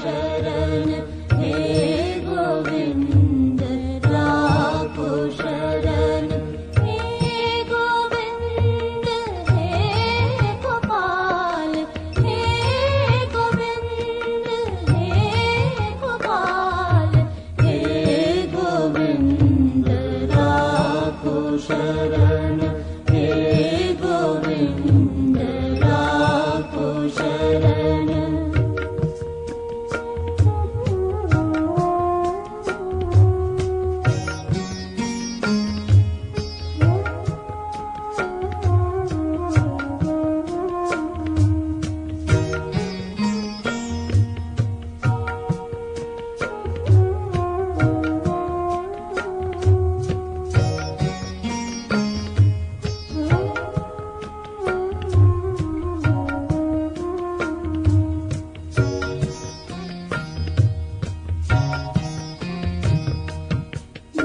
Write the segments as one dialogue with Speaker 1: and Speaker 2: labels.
Speaker 1: शरण हे गोविंद राखो शरण हे गोविंद हे गोपाल हे गोविंद हे गोपाल हे गोविंद राखो शरण हे गोविंद राखो शरण।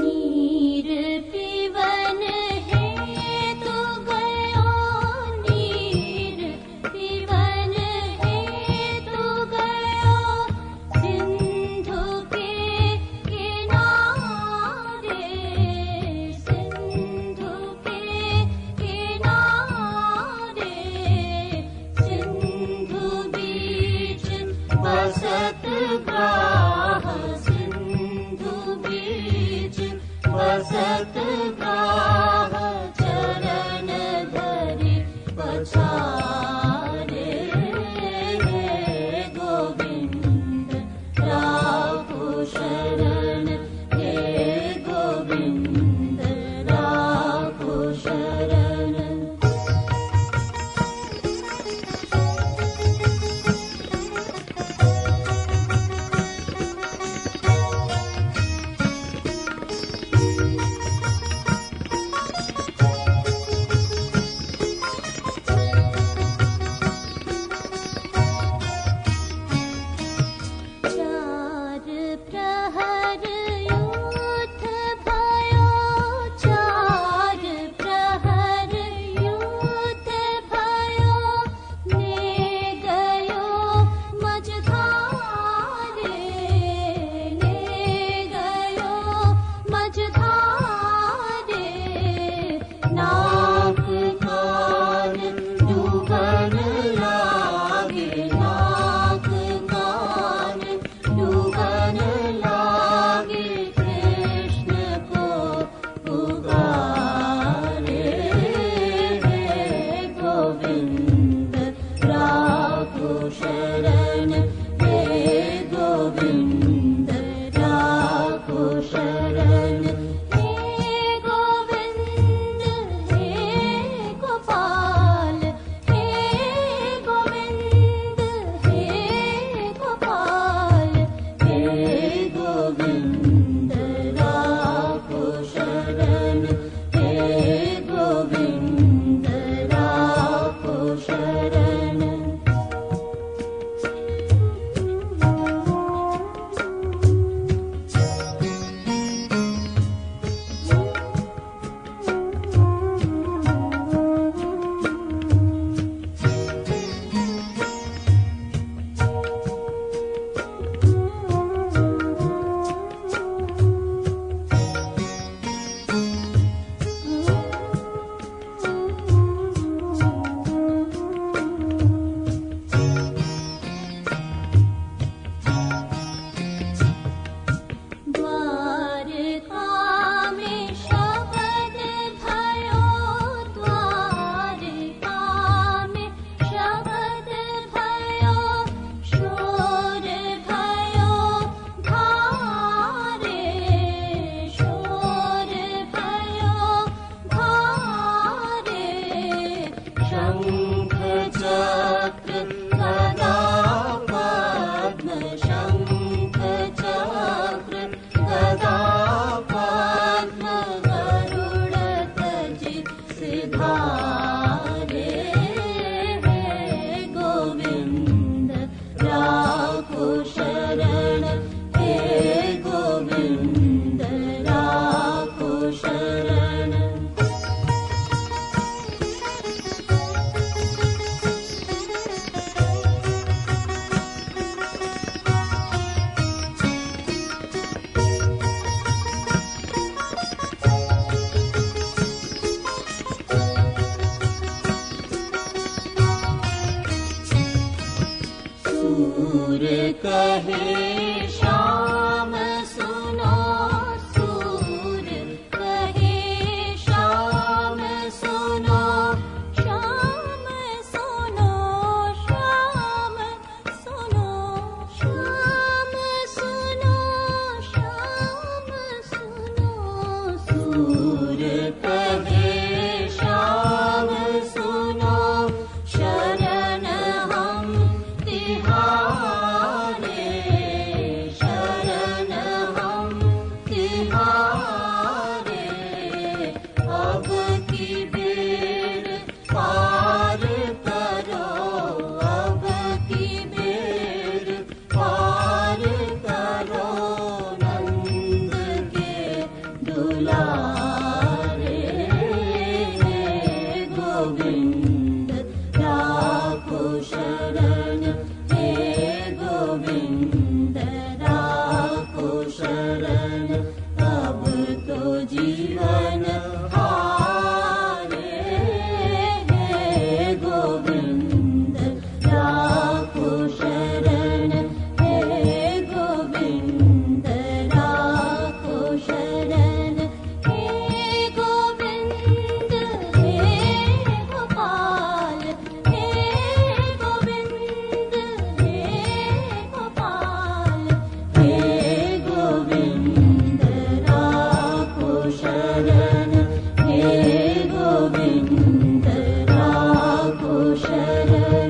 Speaker 1: नीर पीवन हेतु गयो नीर पीवन हेतु गयो सिंधु के किनारे सिंधु के किनारे सिंधु बीच बसत ग्राह सिंधु बीच बसत ग्राह चरण धरि पछारे हे गोविंद राखो शरण हे गोविंद राखो शरण। कहे श्याम सुनो, सूर कहे श्याम सुनो, श्याम सुनो, श्याम सुनो, श्याम सुनो, श्याम सुनो, सूर कहे श्याम सुनो, शरण हम तिहारे, शरण हम तिहारे, अब की बेर पार करो, अब की बेर पार करो, नंद के दुलारे, गोविंद राखो शरण, हे गोविंद राखो शरण, अब तो जीवन हारे, हे गोविंद राखो शरण, हे गोविंद राखो शरण, हे गोविंद, हे गोपाल, हे गोविंद, हे गोपाल, हे गोविंद राखो शरण, हे गोविंद राखो शरण।